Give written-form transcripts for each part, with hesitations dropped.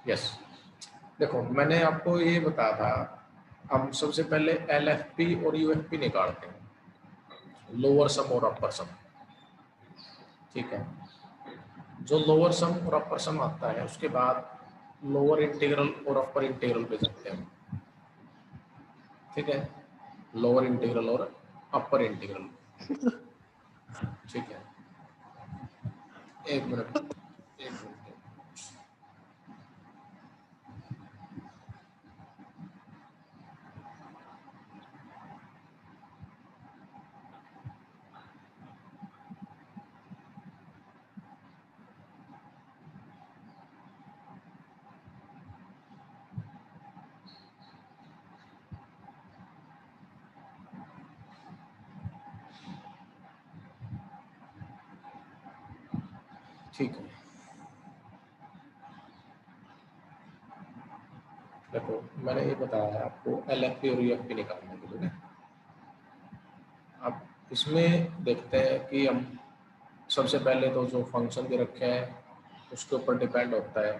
Yes, देखो मैंने आपको ये बताया था, हम सबसे पहले LFP और UFP निकालते हैं, लोअर सम और अपर सम। ठीक है, जो लोअर सम और अपर सम आता है उसके बाद लोअर इंटीग्रल और अपर इंटीग्रल पे जाते हैं। ठीक है, लोअर इंटीग्रल और अपर इंटीग्रल। ठीक है, एक मिनट, एक मिनट। ठीक है, देखो मैंने ये बताया है आपको LFP और UFP निकालने के लिए। अब इसमें देखते हैं कि हम सबसे पहले तो जो फंक्शन दे रखे हैं उसके ऊपर डिपेंड होता है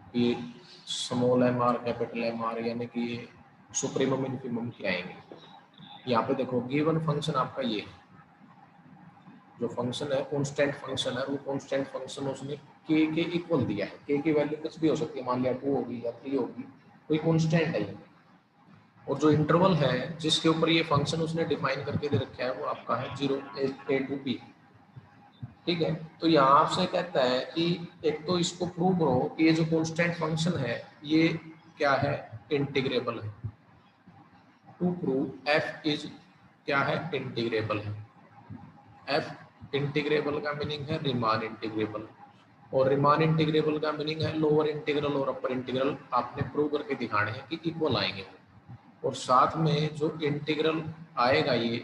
कि small M R capital M R, यानी कि सुप्रीमम इन्फीमम क्या आएंगे। यहाँ पे देखो गिवन फंक्शन आपका ये है, जो फंक्शन है कांस्टेंट फंक्शन है, वो कांस्टेंट फंक्शन उसने के इक्वल दिया है। के की वैल्यू कुछ भी हो सकती है, मान लिया 2 होगी या 3 होगी, कोई कांस्टेंट है। और जो इंटरवल है जिसके ऊपर ये फंक्शन उसने डिफाइन करके दे रखा है वो आपका है 0 a to b। ठीक है, तो यहाँ आपसे कहता है कि एक तो इसको प्रूव करो कि ये जो कांस्टेंट फंक्शन है ये क्या है, इंटीग्रेबल है। टू प्रूव f इज क्या है, इंटीग्रेबल है। f इंटीग्रेबल का मीनिंग है रीमान इंटीग्रेबल, और रीमान इंटीग्रेबल का मीनिंग है लोअर इंटीग्रल और अपर इंटीग्रल आपने प्रूव करके दिखाने हैं कि इक्वल आएंगे। और साथ में जो इंटीग्रल आएगा ये,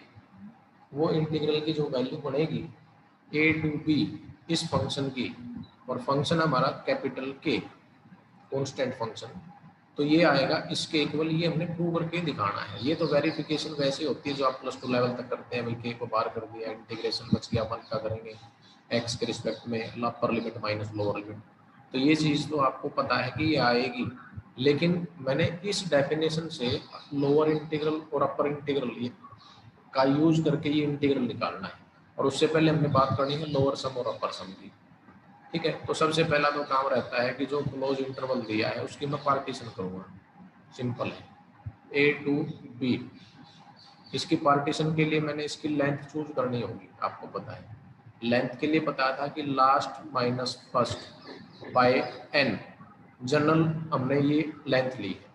वो इंटीग्रल की जो वैल्यू बनेगी a to b इस फंक्शन की, और फंक्शन हमारा कैपिटल के कांस्टेंट फंक्शन, तो ये आएगा इसके इक्वल। ये हमने प्रूव करके दिखाना है। ये तो वेरिफिकेशन वैसे होती है जो आप +2 लेवल तक करते हैं, भाई के को बाहर कर दिया, इंटीग्रेशन बच गया, 1 का करेंगे एक्स के रिस्पेक्ट में, upper limit minus lower limit. तो ये चीज़ तो आपको पता है कि ये आएगी, लेकिन मैंने इस डेफिनेशन से लोअर इंटीग्रल और अपर इंटीग्रल का यूज करके ये इंटीग्रल निकालना है। और उससे पहले हमने बात करनी है लोअर सम और अपर सम की। ठीक है, तो सबसे पहला तो काम रहता है कि जो क्लोज इंटरवल दिया है उसकी मैं पार्टीशन करूंगा। सिंपल है, a to b। इसकी पार्टीशन के लिए मैंने इसकी लेंथ चूज करनी होगी, आपको पता है। लेंथ के लिए पता था कि last minus first by n, general हमने ये लेंथ ली है।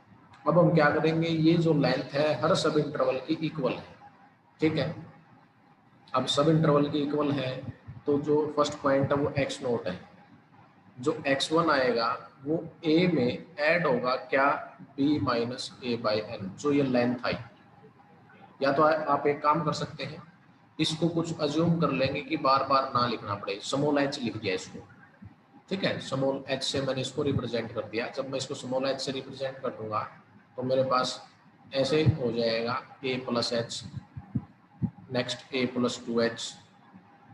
अब हम क्या करेंगे, ये जो लेंथ है हर सब इंटरवल की इक्वल है। ठीक है, अब सब इंटरवल की इक्वल है तो जो फर्स्ट पॉइंट है वो x0 है। जो x1 आएगा वो a में ऐड होगा क्या, b minus a by n, जो ये लेंथ आई। या तो आप एक काम कर सकते हैं, इसको कुछ अज्यूम कर लेंगे कि बार बार ना लिखना पड़े, स्मॉल h लिख दिया इसको। ठीक है, स्मॉल h से मैंने इसको रिप्रेजेंट कर दिया। जब मैं इसको स्मॉल h से रिप्रेजेंट कर दूंगा तो मेरे पास ऐसे हो जाएगा a plus H, next a plus 2h,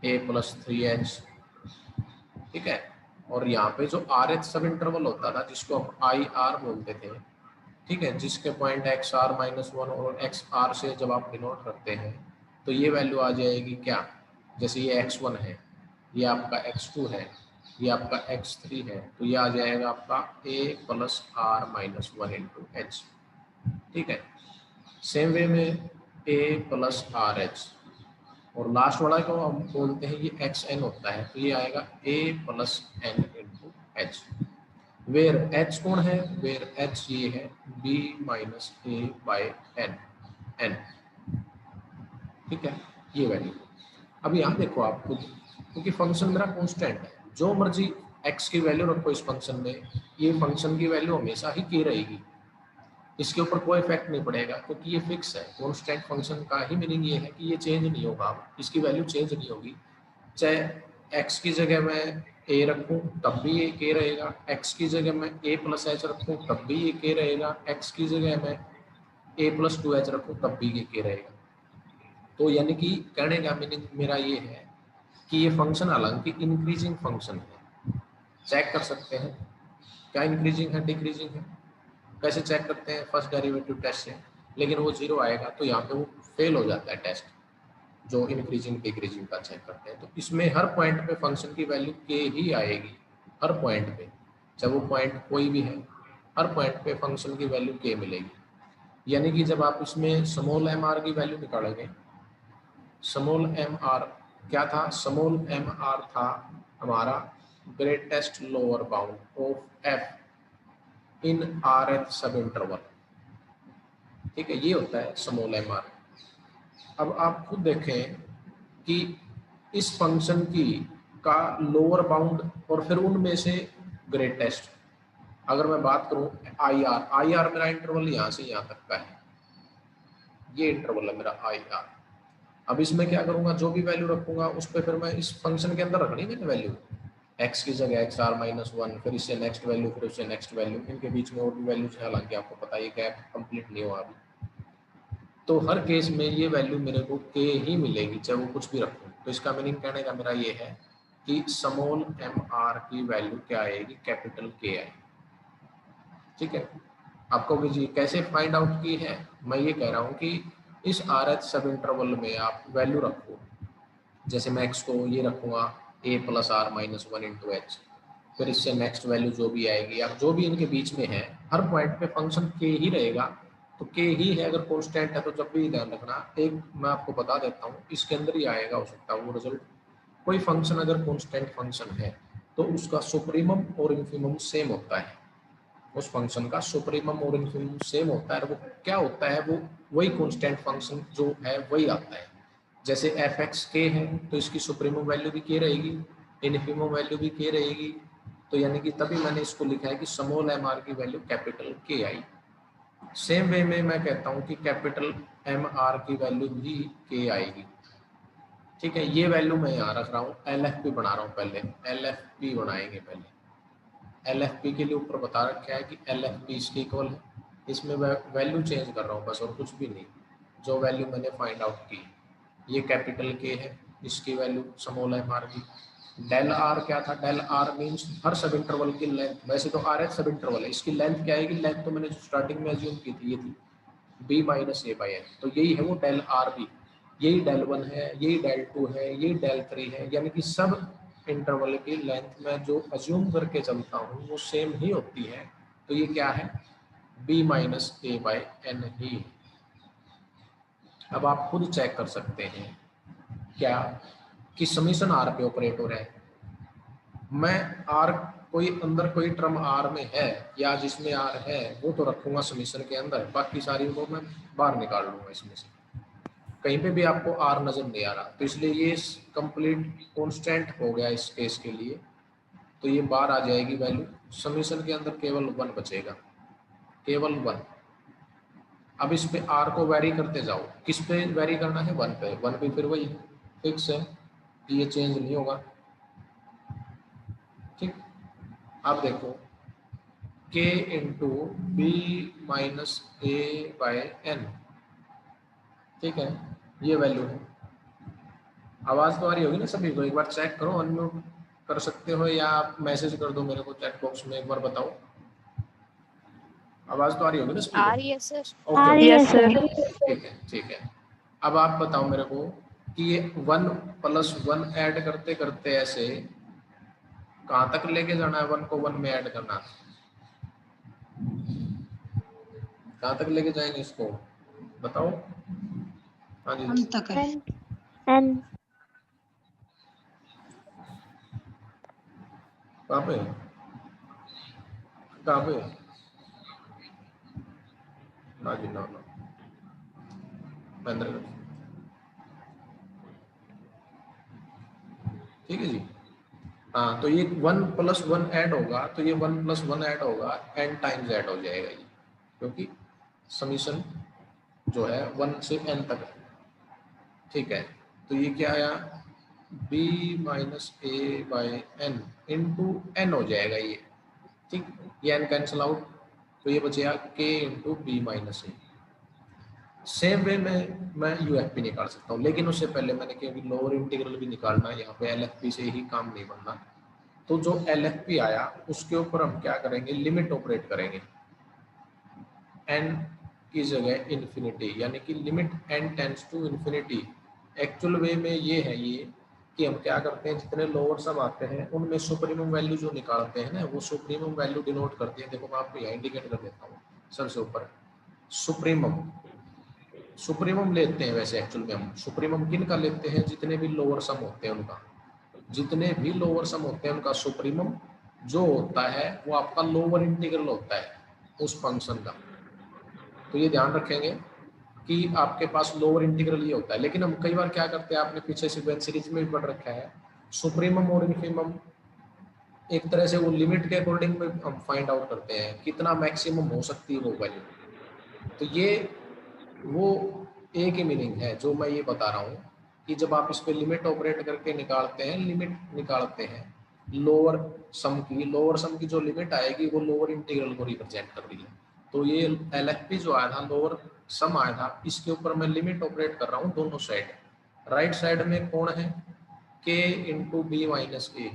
a plus 3h। ठीक है, और यहाँ पे जो RH सब इंटरवल होता था जिसको हम IR बोलते थे, ठीक है, जिसके पॉइंट XR-1 और XR से जब आप डिनोट करते हैं तो ये वैल्यू आ जाएगी क्या, जैसे ये X1 है, ये आपका X2 है, ये आपका X3 है, तो ये आ जाएगा आपका A plus R-1 into H. ठीक है, सेम वे में A प्लस RH, और लास्ट वाला को हम बोलते हैं ये XN होता है, तो ये आएगा A plus N into h. Where h कौन है, वेयर h ये है b minus a by n, n. ठीक है, ये वैल्यू। अब यहाँ देखो आप खुद, क्योंकि फंक्शन मेरा कांस्टेंट है, जो मर्जी x की वैल्यू रखो इस फंक्शन में, ये फंक्शन की वैल्यू हमेशा ही k रहेगी, इसके ऊपर कोई इफेक्ट नहीं पड़ेगा क्योंकि ये फिक्स है। कांस्टेंट फंक्शन का ही मीनिंग ये है कि ये चेंज नहीं होगा, इसकी वैल्यू चेंज नहीं होगी। चाहे x की जगह मैं a रखूं तब भी ये k रहेगा, x की जगह मैं a प्लस एच रखूं तब भी ये k रहेगा, x की जगह मैं a प्लस 2h रखूं तब भी ये k रहेगा। तो यानी कि कहने का मीनिंग मेरा ये है कि ये फंक्शन हालांकि इंक्रीजिंग फंक्शन है, चेक कर सकते हैं। क्या इंक्रीजिंग है डिक्रीजिंग है, कैसे चेक करते हैं फर्स्ट डेरिवेटिव टेस्ट से, लेकिन वो 0 आएगा तो यहाँ पे वो फेल हो जाता है टेस्ट, जो इंक्रीजिंग डिक्रीजिंग का चेक करते हैं। तो इसमें हर पॉइंट पे फंक्शन की वैल्यू के ही आएगी, हर पॉइंट पे, चाहे वो पॉइंट कोई भी है, हर पॉइंट पे फंक्शन की वैल्यू के मिलेगी। यानी कि जब आप इसमें स्मॉल एम आर की वैल्यू निकालोगे, स्मॉल एम आर क्या था, स्मॉल एम आर था हमारा greatest lower bound of F in are एथ सब इंटरवल, ठीक है, ये होता है स्मॉल एम आर। अब आप खुद देखें कि इस फंक्शन की का लोअर बाउंड और फिर उनमें से ग्रेटेस्ट, अगर मैं बात करूं आई आर मेरा इंटरवल यहाँ से यहाँ तक का है, ये इंटरवल है मेरा आई आर। अब इसमें क्या करूंगा, जो भी वैल्यू रखूंगा उस पर फिर मैं इस फंक्शन के अंदर रखनी मैंने वैल्यू, एक्स की जगह एक्स आर माइनस वन, फिर इससे नेक्स्ट वैल्यू, फिर उससे नेक्स्ट वैल्यू, इनके बीच में और भी वैल्यूज है, हालांकि आपको पता है ये गैप कंप्लीट नहीं हुआ अभी। तो हर केस में ये वैल्यू मेरे को के ही मिलेगी, चाहे वो कुछ भी रखूं। तो इसका मीनिंग कहने का मेरा ये है कि स्मॉल एम आर की वैल्यू क्या आएगी, कैपिटल के आएगी, ठीक है। आपको भी जी कैसे फाइंड आउट की है, मैं ये कह रहा हूँ कि इस आर एच सब इंटरवल में आप वैल्यू रखो, जैसे मैं एक्स को ये रखूंगा a plus r minus one into h, फिर इससे नेक्स्ट वैल्यू जो भी आएगी, या जो भी इनके बीच में है, हर पॉइंट पे फंक्शन के ही रहेगा। तो के ही है, अगर कांस्टेंट है तो जब भी ध्यान रखना, एक मैं आपको बता देता हूँ, इसके अंदर ही आएगा हो सकता है वो रिजल्ट। कोई फंक्शन अगर कांस्टेंट फंक्शन है तो उसका सुप्रीमम और इन्फीमम सेम होता है, उस फंक्शन का सुप्रीमम और इन्फीमम सेम होता है। वो क्या होता है, वो वही कांस्टेंट फंक्शन जो है वही आता है। जैसे एफ एक्स के है तो इसकी सुप्रीमम वैल्यू भी के रहेगी, इन्फीमम वैल्यू भी के रहेगी। तो यानी कि तभी मैंने इसको लिखा है कि स्मॉल एम आर की वैल्यू कैपिटल के आई। सेम वे में मैं कहता हूँ कि कैपिटल एम आर की वैल्यू भी के आएगी, ठीक है। ये वैल्यू मैं यहाँ रख रहा हूँ, एल एफ पी बना रहा हूँ, पहले एल एफ पी बनाएंगे। पहले एल एफ पी के लिए ऊपर बता रखा है कि एल एफ पी इसके इक्वल है, इसमें वैल्यू चेंज कर रहा हूँ बस, और कुछ भी नहीं। जो वैल्यू मैंने फाइंड आउट की, ये कैपिटल के है, इसकी वैल्यू स्मॉल एम आर की। डेल आर क्या था, डेल आर मीन्स हर सब इंटरवल की लेंथ, वैसे तो आर एच सब इंटरवल है, इसकी लेंथ क्या आएगी, लेंथ तो मैंने जो स्टार्टिंग में अज्यूम की थी ये थी b minus a by n, तो यही है वो डेल आर बी। यही डेल वन है, यही डेल टू है, यही डेल थ्री है, यानी कि सब इंटरवल की लेंथ में जो अज्यूम करके चलता हूँ वो सेम ही होती है। तो ये क्या है, b minus a by n ही है। अब आप खुद चेक कर सकते हैं क्या कि समीशन आर पे ऑपरेट हो रहा है। मैं आर कोई अंदर कोई टर्म आर में है या जिसमें आर है वो तो रखूंगा समीशन के अंदर, बाकी सारी को मैं बाहर निकाल लूंगा इसमें से। कहीं पे भी आपको आर नजर नहीं आ रहा, तो इसलिए ये कंप्लीट कांस्टेंट हो गया इस केस के लिए, तो ये बाहर आ जाएगी वैल्यू, समीशन के अंदर केवल वन बचेगा, केवल वन। अब इस पे आर को वेरी करते जाओ, किस पे वेरी करना है, वन पे, वन पे फिर वही फिक्स है कि ये चेंज नहीं होगा, ठीक। अब देखो के इंटू बी माइनस ए बाय एन, ठीक है, ये वैल्यू है। आवाज तो आ रही होगी ना सभी को, एक बार चेक करो, अनम्यूट कर सकते हो या आप मैसेज कर दो मेरे को चैट बॉक्स में, एक बार बताओ। आवाज तो आ रही होगी ना सभी को, आ रही है सर। Okay yes sir. ठीक है ठीक है। अब आप बताओ मेरे को कि ये वन प्लस वन ऐड करते करते ऐसे कहाँ तक लेके जाना है, वन को वन में ऐड करना, कहाँ तक लेके जाएंगे इसको बताओ। हाँ जी एन तक है। एन कहाँ पे, कहाँ पे, ना जी ना ना, महेंद्र, ठीक है जी। हाँ तो ये वन प्लस वन ऐड होगा, तो ये वन प्लस वन ऐड होगा, एन टाइम्स ऐड हो जाएगा ये, क्योंकि समीशन जो है वन से एन तक है, ठीक है। तो ये क्या आया, b minus a by n into n हो जाएगा ये, ठीक। ये एन कैंसिल आउट, तो ये बचेगा के इंटू बी माइनस ए। सेम वे में मैं यू एफ पी निकाल सकता हूँ, लेकिन उससे पहले मैंने क्योंकि लोअर इंटीग्रल भी निकालना है यहाँ पे, एल एफ पी से ही काम नहीं बनना, तो जो LFP आया उसके ऊपर हम क्या करेंगे, लिमिट ऑपरेट करेंगे n की जगह इन्फिनिटी, यानी कि limit n tends to infinity. Actual way में ये है ये कि हम क्या करते हैं, जितने लोअर सम आते हैं उनमें सुप्रीमम वैल्यू जो निकालते हैं ना, वो सुप्रीमम वैल्यू डिनोट करती है। देखो मैं आपको यहाँ इंडिकेट कर देता हूँ सबसे ऊपर, सुप्रीमम सुप्रीमम लेते हैं। वैसे एक्चुअल में हम सुप्रीमम किन का लेते हैं, जितने भी लोअर सम होते हैं उनका, जितने भी लोअर सम होते हैं उनका सुप्रीमम जो होता है वो आपका लोअर इंटीग्रल होता है उस फंक्शन का। तो ये ध्यान रखेंगे कि आपके पास लोअर इंटीग्रल ये होता है। लेकिन हम कई बार क्या करते हैं, आपने पीछे सीक्वेंस सीरीज में भी पढ़ रखा है, सुप्रीमम और इन्फीमम एक तरह से वो लिमिट के अकॉर्डिंग में हम फाइंड आउट करते हैं कितना मैक्सिमम हो सकती है वो वैल्यू। तो ये वो एक ही मीनिंग है जो मैं ये बता रहा हूँ कि जब आप इस पे लिमिट ऑपरेट करके निकालते हैं, लिमिट निकालते हैं लोअर सम की जो लिमिट आएगी वो लोअर इंटीग्रल को रिप्रेजेंट कर रही है। तो ये LFP जो आया था, लोअर सम आया था, इसके ऊपर मैं लिमिट ऑपरेट कर रहा हूँ दोनों साइड। राइट साइड में कौन है, k इंटू बी माइनस ए,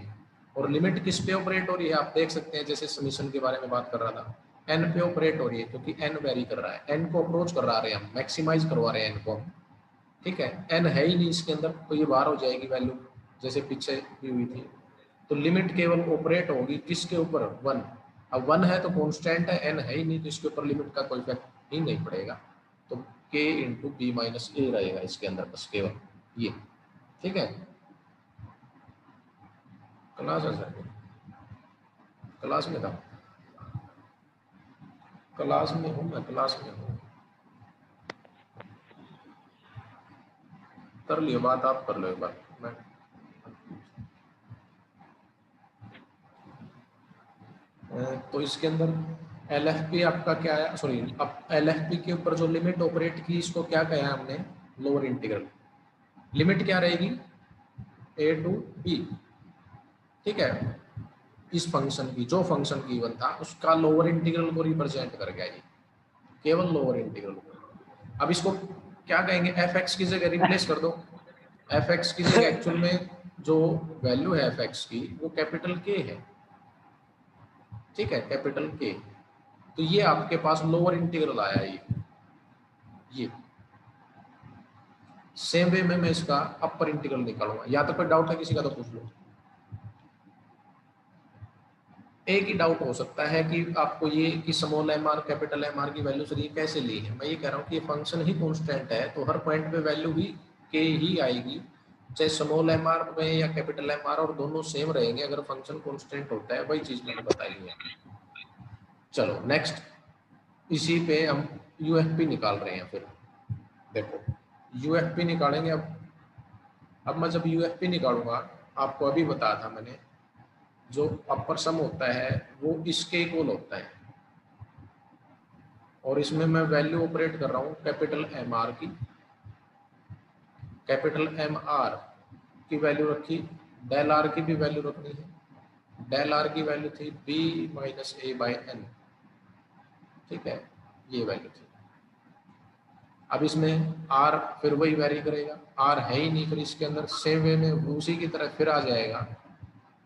और लिमिट किस पे ऑपरेट हो रही है आप देख सकते हैं, जैसे समीशन के बारे में बात कर रहा था, n पे ऑपरेट हो रही है क्योंकि n वेरी कर रहा है, n को अप्रोच कर रहे हैं हम, मैक्सिमाइज करवा रहे हैं n को हम, ठीक है। n है ही नहीं इसके अंदर तो ये बाहर हो जाएगी वैल्यू जैसे पीछे भी हुई थी। तो लिमिट केवल ऑपरेट होगी किसके ऊपर, 1। अब 1 है तो कॉन्स्टेंट है, n है ही नहीं तो इसके ऊपर लिमिट का कोई इफेक्ट ही नहीं पड़ेगा। तो k इंटू बी माइनस ए रहेगा इसके अंदर बस केवल ये, ठीक है। क्लास है सर, क्लास में था, क्लास में हूँ मैं, क्लास में हूँ। कर लियो बात, आप कर लो एक बार। मैं तो इसके अंदर LFP आपका क्या है, सॉरी, अब LFP के ऊपर जो लिमिट ऑपरेट की इसको क्या कहा हमने, लोअर इंटीग्रल। लिमिट क्या रहेगी, a टू b, ठीक है। इस फंक्शन की, जो फंक्शन गिवन था उसका लोअर इंटीग्रल को रिप्रेजेंट कर गया ये, केवल लोअर इंटीग्रल को। अब इसको क्या कहेंगे, fx की जगह रिप्लेस कर दो। fx की जगह एक्चुअल में जो वैल्यू है fx की वो कैपिटल K है, ठीक है, कैपिटल K। तो ये आपके पास लोअर इंटीग्रल आया ये सेम वे में मैं इसका अपर इंटीग्रल निकालूंगा। या तो कोई डाउट है किसी का तो पूछ लो। एक ही डाउट हो सकता है कि आपको ये कि small M R capital M r की वैल्यू सर ये कैसे ली है। मैं ये कह रहा हूँ कि ये फंक्शन ही कांस्टेंट है तो हर पॉइंट पे वैल्यू भी के ही आएगी, चाहे स्मॉल एम आर में या कैपिटल एम आर, और दोनों सेम रहेंगे अगर फंक्शन कांस्टेंट होता है। वही चीज मैंने बताई है। चलो नेक्स्ट, इसी पे हम यूएफपी निकाल रहे हैं। फिर देखो यूएफपी निकालेंगे। अब मैं जब यूएफपी निकालूंगा, आपको अभी बताया था मैंने, जो अपर सम होता है वो इसके इक्वल होता है, और इसमें मैं वैल्यू ऑपरेट कर रहा हूँ कैपिटल एम आर की। कैपिटल एम आर की वैल्यू रखी, डेल आर की भी वैल्यू रखनी है। डेल आर की वैल्यू थी b minus a by n, ठीक है, ये वैल्यू थी। अब इसमें आर फिर वही वेरी करेगा, आर है ही नहीं, फिर इसके अंदर सेम वे में उसी की तरह फिर आ जाएगा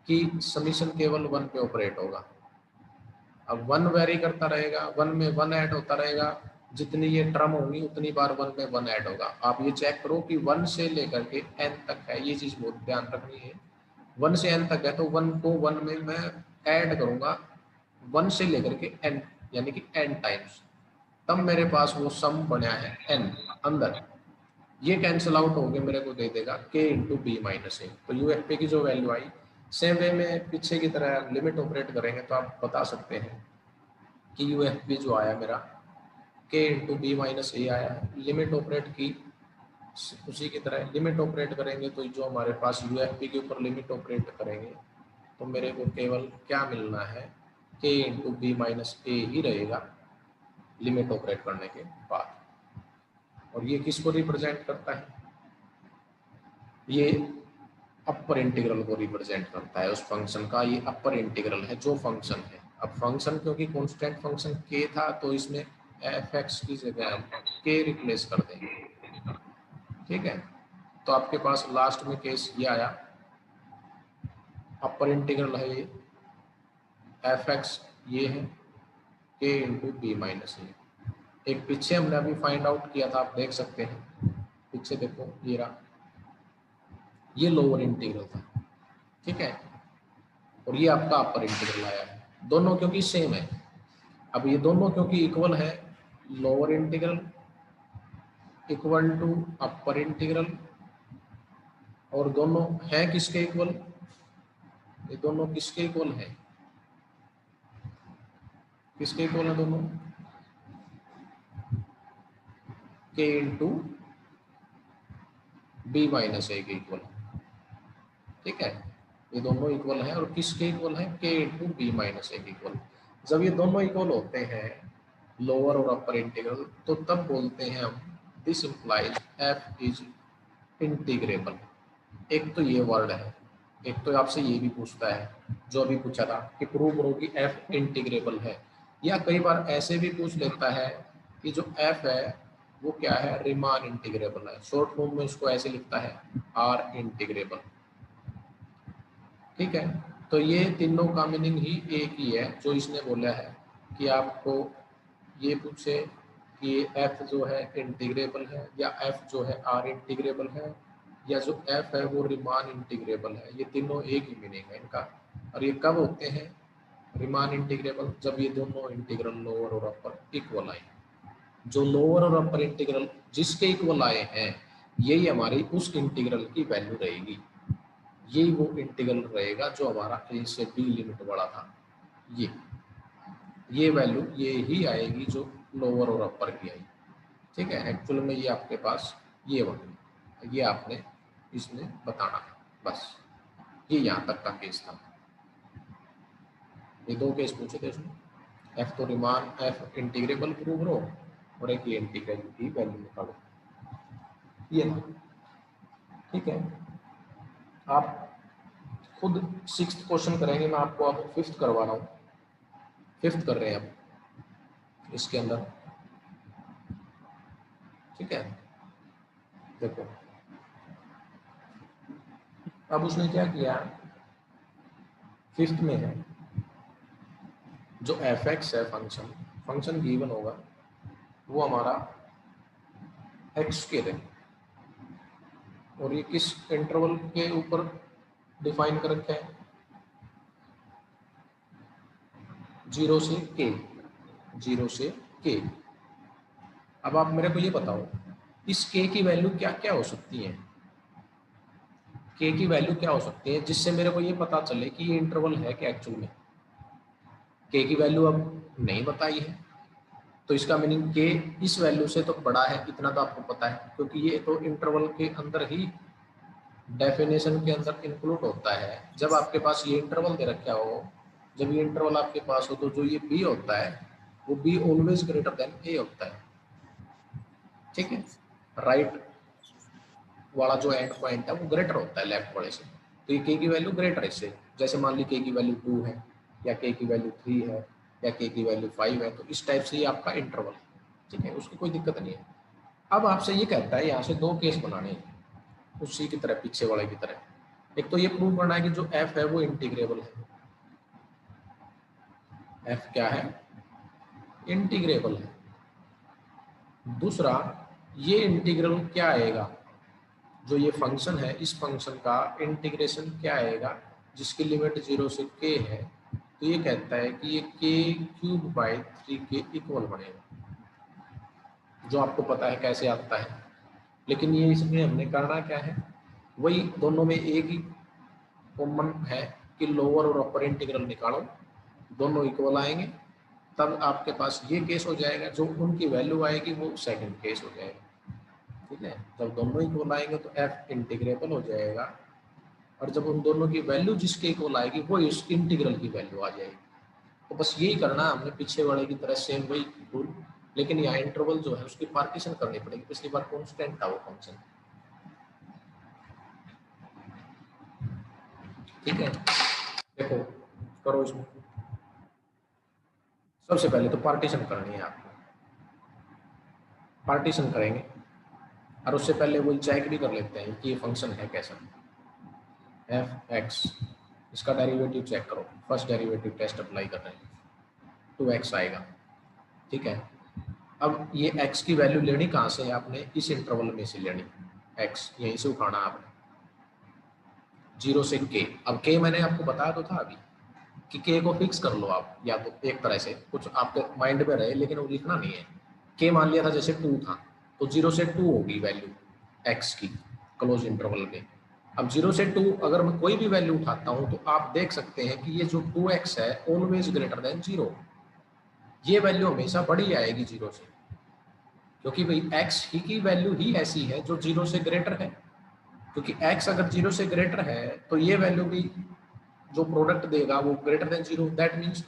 कि समीशन केवल 1 पे ऑपरेट होगा। अब 1 वेरी करता रहेगा, 1 में 1 ऐड होता रहेगा, जितनी ये टर्म होगी उतनी बार 1 में 1 ऐड होगा। आप ये चेक करो कि 1 से लेकर के n तक है, ये चीज बहुत ध्यान रखनी है। 1 से n तक है तो 1 को 1 में मैं ऐड करूंगा 1 से लेकर के n, यानी कि n टाइम्स, तब मेरे पास वो सम बना है n अंदर। ये कैंसिल आउट होके मेरे को दे देगा k इंटू बी माइनस ए। तो यूएफपी की जो वैल्यू आई, सेम वे में पीछे की तरह लिमिट ऑपरेट करेंगे तो आप बता सकते हैं कि यूएफपी जो आया मेरा k इंटू बी माइनस ए आया है। लिमिट ऑपरेट की उसी की तरह लिमिट ऑपरेट करेंगे तो जो हमारे पास यूएफपी के ऊपर लिमिट ऑपरेट करेंगे तो मेरे को केवल क्या मिलना है, k इंटू बी माइनस ए ही रहेगा लिमिट ऑपरेट करने के बाद। और ये किसको रिप्रेजेंट करता है, ये अपर इंटीग्रल को रिप्रेजेंट करता है उस फंक्शन का। ये अपर इंटीग्रल है जो फंक्शन है। अब फंक्शन क्योंकि कांस्टेंट फंक्शन k था तो इसमें fx की जगह हम k रिप्लेस कर देंगे, ठीक है। तो आपके पास लास्ट में केस ये आया अपर इंटीग्रल है ये एफ एक्स, ये है के इंटू बी माइनस ए। एक पीछे हमने अभी फाइंड आउट किया था, आप देख सकते हैं पीछे देखो, ये रहा, ये लोअर इंटीग्रल था, ठीक है, और ये आपका अपर इंटीग्रल आया है, दोनों क्योंकि सेम है। अब ये दोनों क्योंकि इक्वल है, lower integral equal to upper integral, और दोनों है किसके इक्वल, ये दोनों किसके इक्वल है, किसके इक्वल है दोनों, के इंटू बी माइनस ए के इक्वल, ठीक है, ये दोनों इक्वल है, और किसके इक्वल है, के इंटू बी माइनस ए के इक्वल। जब ये दोनों इक्वल होते हैं लोअर और अपर इंटीग्रल, तो तब बोलते हैं हम this implies F is integrable. एक तो ये वर्ड है, एक तो आपसे ये भी पूछता है जो अभी पूछा था कि प्रूव करो कि एफ इंटीग्रेबल है, या कई बार ऐसे भी पूछ लेता है कि जो एफ है वो क्या है, रीमान इंटीग्रेबल है, शॉर्ट फॉर्म में उसको ऐसे लिखता है आर इंटीग्रेबल, ठीक है। तो ये तीनों का मीनिंग ही एक ही है, जो इसने बोला है कि आपको ये पूछे कि एफ जो है इंटीग्रेबल है, या एफ जो है आर इंटीग्रेबल है, या जो एफ है वो रीमान इंटीग्रेबल है, ये तीनों एक ही मीनिंग है इनका। और ये कब होते हैं रीमान इंटीग्रेबल, जब ये दोनों इंटीग्रल लोअर और अपर इक्वल आए। जो लोअर और अपर इंटीग्रल जिसके इक्वल आए हैं, यही हमारी उस इंटीग्रल की वैल्यू रहेगी, यही वो इंटीग्रल रहेगा जो हमारा ए से बी लिमिट वाला था, ये वैल्यू ये ही आएगी जो लोअर और अपर की आई, ठीक है। एक्चुअल में ये आपके पास ये बन, ये आपने इसमें बताना है, बस ये यहाँ तक का केस था। ये दो केस पूछे थे उसमें, एफ तो रिमान एफ इंटीग्रेबल प्रूव करो, और एक ये इंटीग्रल की वैल्यू निकालो, ये था, ठीक है। आप खुद 6th क्वेश्चन करेंगे, मैं आपको अब 5th करवा रहा हूँ, 5th कर रहे हैं अब इसके अंदर, ठीक है। देखो अब उसने क्या किया, 5th में है जो एफ एक्स है फंक्शन गिवन होगा वो हमारा एक्स के थे, और ये किस इंटरवल के ऊपर डिफाइन कर रखा है, 0 से के, 0 से के। अब आप मेरे को ये बताओ इस के की वैल्यू क्या क्या हो सकती है, के की वैल्यू क्या हो सकती है जिससे मेरे को ये पता चले कि ये इंटरवल है क्या एक्चुअल में। के की वैल्यू अब नहीं बताई है, तो इसका मीनिंग के इस वैल्यू से तो बड़ा है, इतना तो आपको पता है, क्योंकि ये तो इंटरवल के अंदर ही डेफिनेशन के अंदर इंक्लूड होता है। जब आपके पास ये इंटरवल दे रखा हो, जब ये इंटरवल आपके पास हो, तो जो ये बी होता है वो बी ऑलवेज ग्रेटर देन ए होता है, ठीक है। राइट वाला जो एंड पॉइंट है वो ग्रेटर होता है लेफ्ट वाले से, तो ये के की वैल्यू ग्रेटर है इससे। जैसे मान ली के की वैल्यू 2 है, या के की वैल्यू 3 है, या के की वैल्यू 5 है, तो इस टाइप से ये आपका इंटरवल है, ठीक है, उसकी कोई दिक्कत नहीं है। अब आपसे ये कहता है यहाँ से दो केस बनाने हैं उसी की तरह, पीछे वाले की तरह। एक तो ये प्रूव करना है कि जो एफ है वो इंटीग्रेबल है, एफ क्या है, इंटीग्रेबल है। दूसरा ये इंटीग्रल क्या आएगा, जो ये फंक्शन है इस फंक्शन का इंटीग्रेशन क्या आएगा जिसकी लिमिट 0 से k है, तो ये कहता है कि ये k³/3 के इक्वल बनेगा, जो आपको पता है कैसे आता है। लेकिन ये इसमें हमने करना क्या है, वही दोनों में एक ही कॉमन है कि लोअर और अपर इंटीग्रल निकालो, दोनों इक्वल आएंगे, तब आपके पास ये केस हो जाएगा, जो उनकी वैल्यू आएगी वो सेकंड केस हो जाएगा, ठीक है। जब दोनों इक्वल आएंगे तो एफ इंटीग्रेबल हो जाएगा, और जब उन दोनों की वैल्यू जिसके इक्वल आएगी वो इस इंटीग्रल की वैल्यू आ जाएगी। तो बस यही करना हमने पीछे वाले की तरह, सेम वही रूल, लेकिन यहाँ इंटरवल जो है उसकी पार्टीशन करनी पड़ेगी, पिछली बार कांस्टेंट था वो फंक्शन, ठीक है। देखो करो इसमें, सबसे पहले तो पार्टीशन करनी है आपको, पार्टीशन करेंगे, और उससे पहले वो चेक भी कर लेते हैं कि ये फंक्शन है कैसा, एफ एक्स इसका डेरिवेटिव चेक करो, फर्स्ट डेरिवेटिव टेस्ट अप्लाई कर रहे हैं, 2x आएगा, ठीक है। अब ये x की वैल्यू लेनी कहाँ से है आपने, इस इंटरवल में से लेनी, x यहीं से उठाना आपने, 0 से k। अब k मैंने आपको बताया तो था अभी कि k को फिक्स कर लो आप, या तो एक तरह से कुछ आपके माइंड में रहे लेकिन वो लिखना नहीं है। k मान लिया था जैसे 2 था, तो 0 से 2 होगी वैल्यू x की क्लोज इंटरवल में। अब 0 से 2 अगर मैं कोई भी वैल्यू उठाता हूं तो आप देख सकते हैं कि ये जो 2x है ऑलवेज ग्रेटर देन 0, ये वैल्यू हमेशा बड़ी आएगी 0 से, क्योंकि भाई x ही की वैल्यू ही ऐसी है जो 0 से ग्रेटर है। क्योंकि x अगर 0 से ग्रेटर है तो ये वैल्यू भी जो प्रोडक्ट देगा वो greater than 0, that means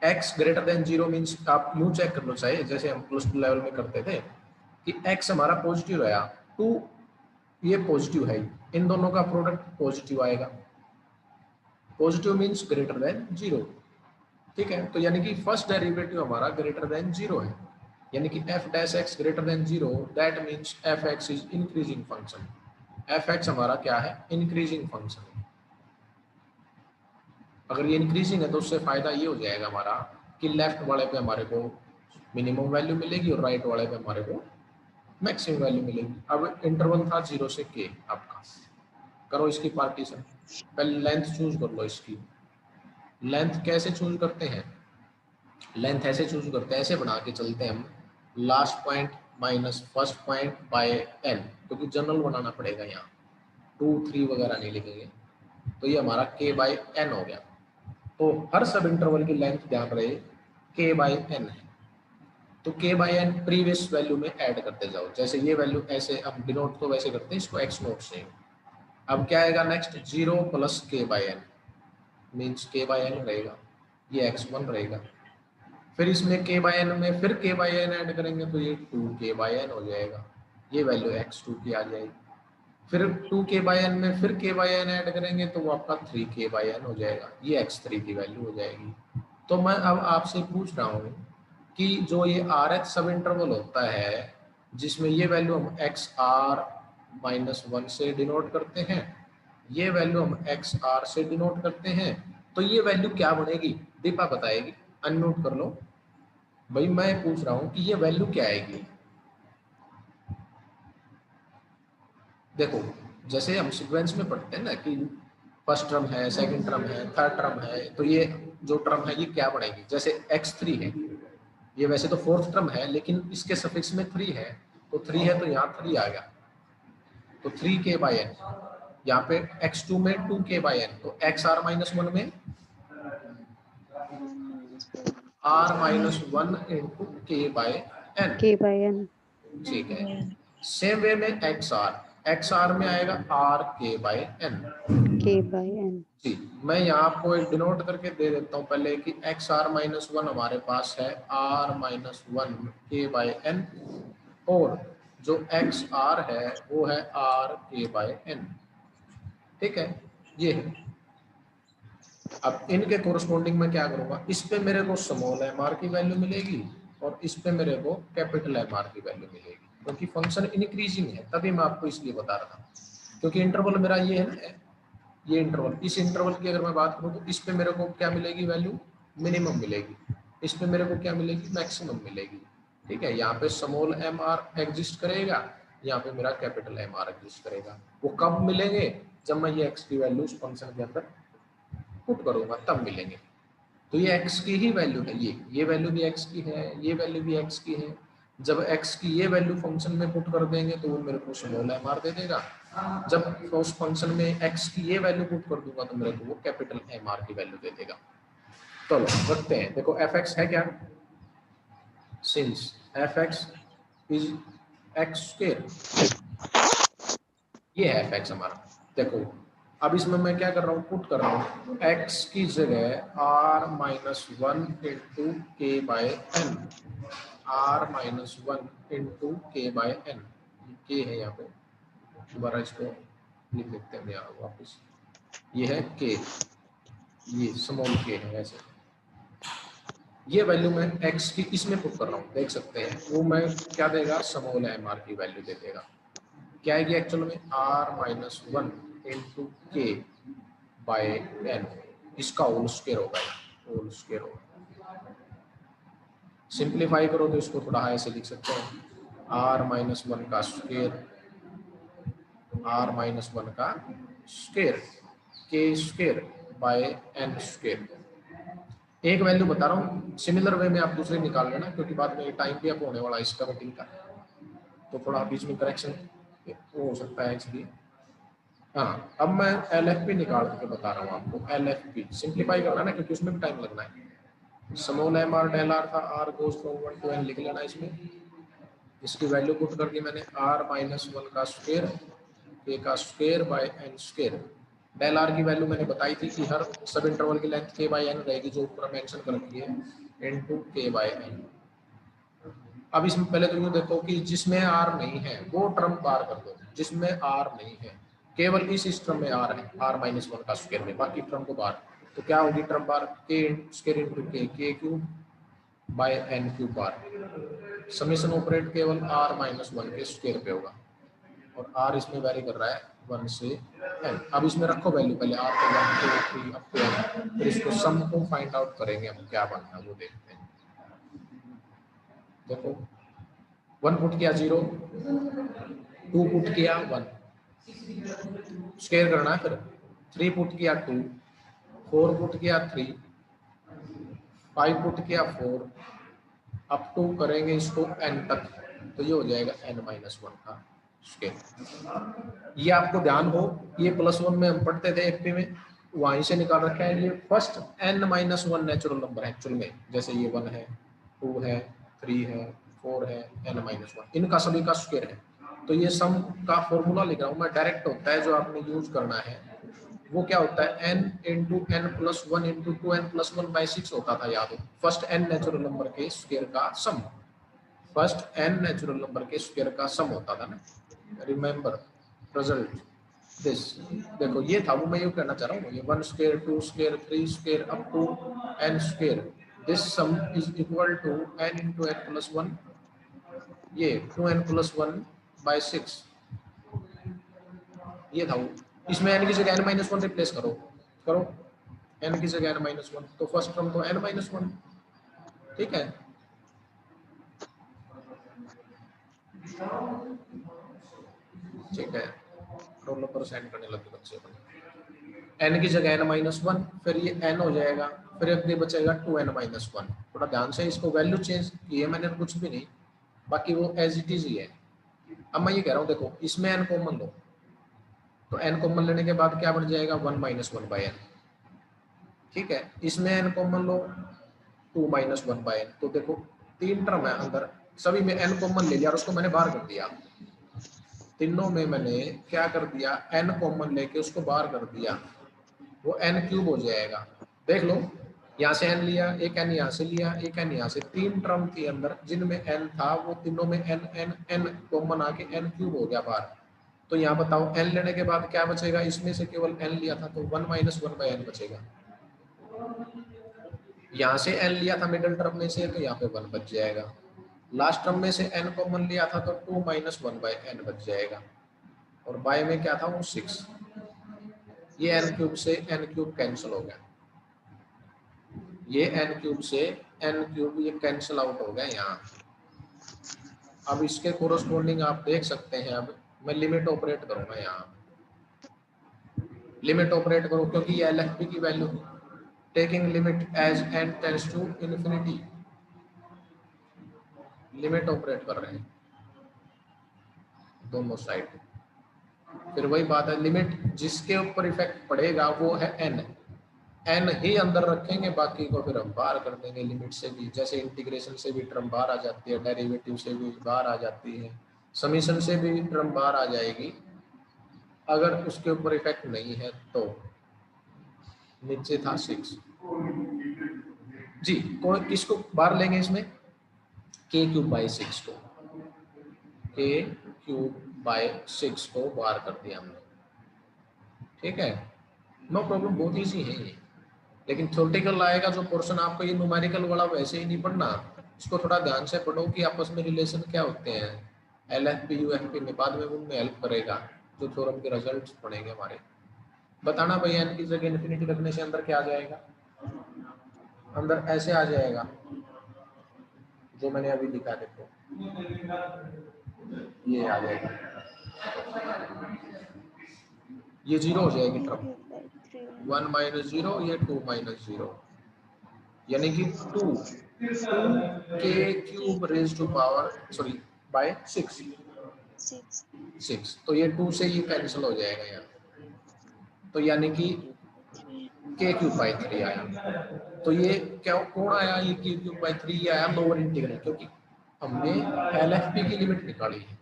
x greater than 0 means आप यूं चेक कर लो, चाहे जैसे हम +2 लेवल में करते थे कि x हमारा पॉजिटिव आया, 2 ये पॉजिटिव है, इन दोनों का प्रोडक्ट पॉजिटिव आएगा, पॉजिटिव मीन्स ग्रेटर देन 0, ठीक है। तो यानी कि फर्स्ट डेरिवेटिव हमारा ग्रेटर देन 0 है, यानी कि f dash x greater than 0, that means f(x) is increasing function, f(x) हमारा क्या है, इंक्रीजिंग फंक्शन है। अगर ये इंक्रीजिंग है तो उससे फायदा ये हो जाएगा हमारा कि लेफ्ट वाले पे हमारे को मिनिमम वैल्यू मिलेगी और राइट वाले पे हमारे को मैक्सिमम वैल्यू मिलेगी। अब इंटरवल था 0 से k आपका, करो इसकी पार्टीशन, पहले लेंथ चूज कर लो इसकी। लेंथ कैसे चूज करते हैं, लेंथ ऐसे चूज करते हैं, ऐसे बना के चलते हैं हम, last point minus first point by n, क्योंकि जनरल बनाना पड़ेगा यहाँ, 2 3 वगैरह नहीं लिखेंगे, तो ये हमारा k बाय n हो गया। तो हर सब इंटरवल की लेंथ ध्यान रहे k बाय n है, तो k by n previous value में ऐड करते जाओ, जैसे ये वैल्यू ऐसे हम डिनोट तो वैसे करते हैं इसको x नोट से। अब क्या आएगा next, 0 plus k by n means k by n रहेगा, ये x1 रहेगा, फिर इसमें k बाय n में फिर k बाय n ऐड करेंगे तो ये 2k बाय n हो जाएगा, ये वैल्यू x2 की आ जाएगी, फिर 2k बाय n में फिर k बाय n ऐड करेंगे तो वो आपका 3k बाय n हो जाएगा, ये x3 की वैल्यू हो जाएगी। तो मैं अब आपसे पूछ रहा हूँ कि जो ये RH सब इंटरवल होता है जिसमें ये वैल्यू हम XR-1 से डिनोट करते हैं, ये वैल्यू हम XR से डिनोट करते हैं, तो ये वैल्यू क्या बनेगी, दीपा बताएगी, अनम्यूट कर लो भाई, मैं पूछ रहा हूँ कि ये वैल्यू क्या आएगी। देखो जैसे हम सीक्वेंस में पढ़ते हैं ना कि फर्स्ट टर्म है, सेकंड टर्म है, थर्ड टर्म है, तो ये जो टर्म है ये क्या बनेगी, जैसे x3 है, ये वैसे तो फोर्थ टर्म है लेकिन इसके सफिक्स में 3 है, तो 3 है तो यहाँ 3 आ गया, तो 3k बाय n, यहाँ पे x2 में 2k बाय n, तो XR-1 में R-1 into k by n, ठीक है। सेम वे में XR में आएगा RK बाय n, जी मैं यहाँ आपको एक डिनोट करके दे देता हूँ पहले कि XR-1 हमारे पास है R-1 k बाय n, और जो XR है वो है RK बाय n, ठीक है, ये है। अब इनके कोरस्पॉन्डिंग में क्या करूंगा, इस पे मेरे को स्मॉल mr की वैल्यू मिलेगी और इस पे मेरे को कैपिटल mr की वैल्यू मिलेगी, क्योंकि फंक्शन इंक्रीजिंग है, तभी मैं आपको इसलिए बता रहा था, क्योंकि इंटरवल मेरा ये है ना, ये इंटरवल, इस इंटरवल की अगर मैं बात करूं तो इस पे मेरे को क्या मिलेगी वैल्यू, मिनिमम मिलेगी, इस पे मेरे को क्या मिलेगी, मैक्सिमम मिलेगी, ठीक है। यहाँ पे स्मॉल mr एग्जिस्ट करेगा, यहाँ पे मेरा कैपिटल mr एग्जिस्ट करेगा, वो कब मिलेंगे, जब मैं ये x की वैल्यू उस फंक्शन के अंदर पुट करूंगा तब मिलेंगे। तो ये x की ही वैल्यू है, ये वैल्यू भी x की है, ये वैल्यू भी x की है, जब x की ये वैल्यू फंक्शन में पुट कर देंगे तो वो मेरे को स्मॉल mr दे देगा, जब उस फंक्शन में x की ये वैल्यू पुट कर दूंगा तो मेरे को वो कैपिटल mr की वैल्यू दे देगा। चलो रखते हैं, देखो fx है क्या, सिंस fx इज x², ये है fx हमारा। देखो अब इसमें मैं क्या कर रहा हूँ, पुट कर रहा हूँ x की जगह R-1 into k by n, R-1 into k by n, k है यहाँ पे, दोबारा इसको लिख देते हैं यहाँ वापस, ये है k, ये स्मॉल k है ऐसे, ये वैल्यू मैं x की इसमें पुट कर रहा हूँ, देख सकते हैं वो मैं क्या देगा, स्मॉल mr की वैल्यू दे देगा, क्या आएगी एक्चुअल में R-1 into k by n, इसका होल स्क्वायर होगा, होल स्क्वायर होगा। सिंप्लीफाई करो तो इसको थोड़ा ऐसे लिख सकते हैं, आर माइनस वन का स्क्वायर, आर माइनस वन का square, k square by n square. एक वैल्यू बता रहा हूँ, सिमिलर वे में आप दूसरे निकाल लेना, क्योंकि बाद में टाइम भी अब होने वाला है इसका कटिंग का, तो थोड़ा बीच में करेक्शन वो हो सकता है इसलिए। हाँ, अब मैं एल एफ पी निकाल के बता रहा हूँ आपको, एल एफ पी सिंप्लीफाई करना ना, क्योंकि उसमें भी टाइम लगना है। Small M r del r था, r goes from 1 to n लिख लेना इसमें। इसकी वैल्यू पुट कर दी मैंने, आर माइनस वन का स्क्वायर, के का square by n square. Del r की वैल्यू मैंने बताई थी कि हर सब इंटरवल की लेंथ के बाय एन रहेगी, जो ऊपर मेंशन कर रखी है, इनटू के बाय एन। अब इसमें पहले तुम ये देखो कि जिसमें आर नहीं है वो टर्म बाहर कर दो, जिसमें आर नहीं है, केवल इस टर्म में आर है, आर माइनस वन का स्क्वायर में, बाकी टर्म को बाहर। तो क्या होगी टर्म बाहर, k square into k cube by n cube bar. Summation operate केवल आर माइनस वन के स्क्वायर पे होगा, और आर इसमें वैरी कर रहा है 1 से n। अब इसमें रखो वैल्यू, पहले आर को 1 2 3 अप टू n, फिर इसको सम को फाइंड आउट करेंगे हम, क्या बनता है वो देखते हैं। देखो 1 पुट किया 0, 2 पुट किया 1, स्क्वायर करना है, फिर 3 पुट किया 2, 4 पुट किया 3, 5 पुट किया 4, अप टू करेंगे इसको n तक, तो ये हो जाएगा n माइनस वन का स्क्वायर। ये आपको ध्यान हो, ये +1 में हम पढ़ते थे एफपी में, वहीं से निकाल रखा है। ये first n minus one natural number है एक्चुअल में, जैसे ये 1 है, 2 है, 3 है, 4 है, n माइनस वन, इनका सभी का स्क्वायर है। तो ये सम का फॉर्मूला लिख रहा हूँ मैं, डायरेक्ट होता है जो आपने यूज करना है, वो क्या होता है, n into n plus one into 2n plus 1/6 होता था, याद हो, फर्स्ट n नेचुरल नंबर के स्क्वायर का sum, first n natural number के स्क्वायर का सम होता था ना, रिमेंबर रिजल्ट दिस। देखो ये था वो, मैं ये कहना चाह रहा हूँ, ये 1 square 2 square 3 square up to n square, this sum is equal to n into n plus one, ये 2n प्लस 1/6, ये था वो। इसमें n की जगह n माइनस वन रिप्लेस करो, करो n की जगह n माइनस वन, तो फर्स्ट टर्म तो n माइनस वन, ठीक है। ठीक है, रोल नंबर सेंड करने लगे बच्चे अपने, n की जगह n माइनस वन, फिर ये n हो जाएगा, फिर अगले बचेगा 2n माइनस वन। थोड़ा ध्यान से इसको वैल्यू चेंज की है मैंने, कुछ भी नहीं, बाकी वो एज इट इज ही है। अब मैं ये कह रहा हूँ, देखो इसमें n कॉमन लो, तो n कॉमन लेने के बाद क्या बन जाएगा, 1 माइनस वन बाई एन, ठीक है। इसमें n कॉमन लो, 2 माइनस वन बाई एन, तो देखो 3 टर्म है अंदर, सभी में n कॉमन ले लिया और उसको मैंने बाहर कर दिया, तीनों में मैंने क्या कर दिया, n कॉमन लेके उसको बाहर कर दिया, वो n क्यूब हो जाएगा। देख लो, यहाँ से n लिया, एक n यहाँ से लिया, एक n यहाँ से, 3 टर्म के अंदर जिनमें n था वो तीनों में n n n कॉमन आके n क्यूब हो गया बाहर। तो यहाँ बताओ n लेने के बाद क्या बचेगा, इसमें से केवल n लिया था तो 1 माइनस वन बाई एन बचेगा। यहाँ से n लिया था मिडिल टर्म में से, तो यहाँ पे 1 बच जाएगा। लास्ट टर्म में से n कॉमन लिया था तो 2 माइनस वन बाई एन बच जाएगा, और बाय में क्या था वो 6। ये n क्यूब से n क्यूब कैंसिल हो गया, ये n क्यूब से n क्यूब ये कैंसिल आउट हो गया यहाँ। अब इसके कोरस्पोंडिंग आप देख सकते हैं, अब मैं लिमिट ऑपरेट करूंगा यहाँ, लिमिट ऑपरेट करो, क्योंकि ये एलएफपी की वैल्यू, taking limit as n tends to infinity, limit operate कर रहे हैं दोनों साइड। फिर वही बात है, लिमिट जिसके ऊपर इफेक्ट पड़ेगा वो है n, n ही अंदर रखेंगे, बाकी को फिर हम बाहर कर देंगे लिमिट से भी, जैसे इंटीग्रेशन से भी टर्म बाहर आ जाती है, डेरिवेटिव से भी बाहर आ जाती है, समीशन से भी टर्म बाहर आ जाएगी, अगर उसके ऊपर इफेक्ट नहीं है तो। नीचे था 6 जी, कौन किसको बाहर लेंगे इसमें, के क्यूब बाई 6 को, के क्यूब बाई 6 को बाहर कर दिया हमने, ठीक है, नो प्रॉब्लम, बहुत ईजी है ये। लेकिन थ्योरेटिकल आएगा जो पोर्शन आपको, ये न्यूमेरिकल वाला वैसे ही नहीं पढ़ना, इसको थोड़ा ध्यान से पढ़ो कि आपस में रिलेशन क्या होते हैं, L F P U F P में बाद में उनमें हेल्प करेगा, जो थ्योरम के रिजल्ट पढ़ेंगे हमारे। बताना भैया, n की जगह इन्फिनिटी रखने से अंदर क्या आ जाएगा? अंदर ऐसे आ जाएगा जो मैंने अभी लिखा, देखो ये आ जाएगा, ये 0 हो जाएगी टर्म, 1 माइनस 0, ये 2 माइनस 0, यानी कि 2 के cube raise to power sorry by 6। तो ये 2 से ये कैंसिल हो जाएगा यार, तो यानी कि के क्यूब बाई 3 आया। तो ये क्या कौन आया? ये के क्यूब बाई 3 आया लोअर इंटीग्रल, क्योंकि हमने एलएफपी की लिमिट निकाली है,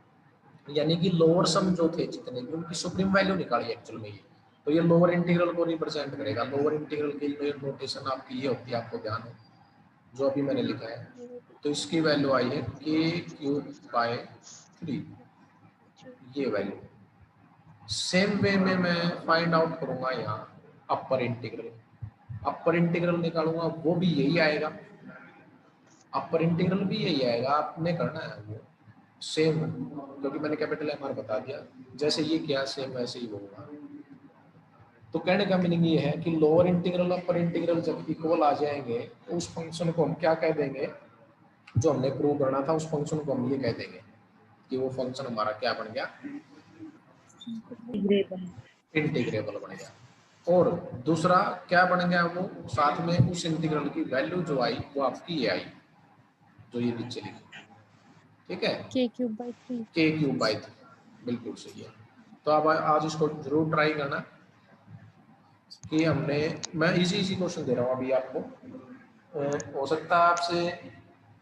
यानी कि लोअर सम जो थे जितने भी उनकी सुप्रीम वैल्यू निकाली एक्चुअल में ये। तो ये लोअर इंटीग्रल को रिप्रेजेंट करेगा। लोअर इंटीग्रल की नोटेशन आपकी ये होती है, आपको ध्यान है जो अभी मैंने लिखा है। तो इसकी वैल्यू आई है के क्यूब बाय 3, ये वैल्यू। सेम वे में मैं फाइंड आउट करूंगा यहाँ अपर इंटीग्रल, अपर इंटीग्रल निकालूंगा, वो भी यही आएगा, अपर इंटीग्रल भी यही आएगा। आपने करना है वो सेम, क्योंकि मैंने कैपिटल एम आर बता दिया, जैसे ये किया सेम वैसे ही होगा। तो कहने का मीनिंग ये है कि लोअर इंटीग्रल अपर इंटीग्रल जब इक्वल आ जाएंगे तो उस फंक्शन को हम क्या कह देंगे, जो हमने प्रूव करना था उस फंक्शन को हम ये कह देंगे कि वो फंक्शन हमारा क्या बन गया, इंटीग्रेबल बन गया। और दूसरा क्या बन गया, वो साथ में उस इंटीग्रल की वैल्यू जो आई वो आपकी ये आई, जो ये नीचे लिखी, ठीक है, के क्यूब बाई 3, के क्यूब बाई 3, बिल्कुल सही है। तो आप आज इसको जरूर ट्राई करना कि हमने, मैं इजी क्वेश्चन दे रहा हूँ अभी आपको, हो सकता है आपसे,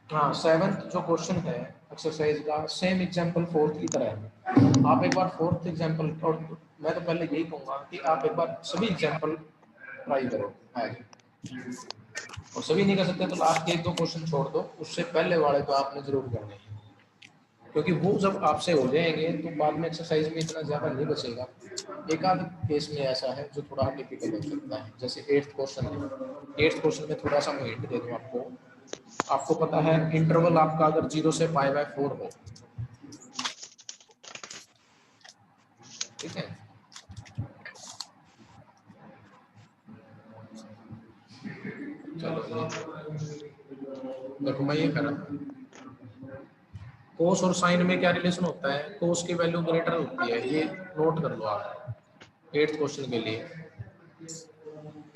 हाँ 7th जो क्वेश्चन है एक्सरसाइज का सेम एग्जांपल 4th की तरह है। आप एक बार 4th एग्जांपल, और मैं तो पहले यही कहूँगा कि आप एक बार सभी एग्जांपल ट्राई करो आज, और सभी नहीं कर सकते तो लास्ट के 1-2 क्वेश्चन छोड़ दो, उससे पहले वाले तो आपने जरूर करने हैं, क्योंकि वो जब आपसे हो जाएंगे तो बाद में एक्सरसाइज में इतना ज़्यादा नहीं बचेगा। एक आध केस में ऐसा है जो थोड़ा टिपिकल हो सकता है, जैसे 8th क्वेश्चन है। 8th क्वेश्चन में थोड़ा सा मैं हिंट दे दूँ आपको, आपको पता है इंटरवल आपका अगर 0 से π/4 हो, ठीक है, चलो देखो मैं ये कर रहा हूँ, कोस और साइन में क्या रिलेशन होता है, कोस की वैल्यू ग्रेटर होती है, ये नोट कर लो आप 8th क्वेश्चन के लिए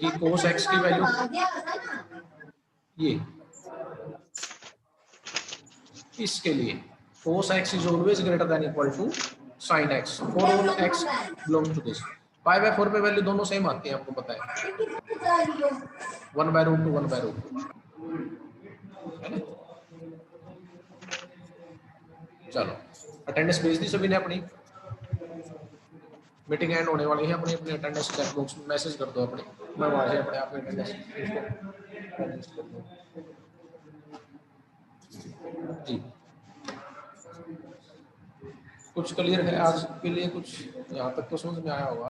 कि कोस एक्स की वैल्यू, ये इसके लिए cos x is always greater than equal to sin x for all x belongs to this. π/4 पे वैल्यू दोनों सेम आती है, आपको पता है 1/√2 1/√2, है ना। चलो अटेंडेंस भेज दी सभी ने अपनी, मीटिंग एंड होने वाली है, अपनी अपनी अटेंडेंस चेक बॉक्स में मैसेज कर दो अपने, मैं वहां से अपने आप अटेंडेंस रजिस्टर कर दूँ जी। कुछ क्लियर है आज के लिए, कुछ यहाँ तक तो समझ में आया होगा।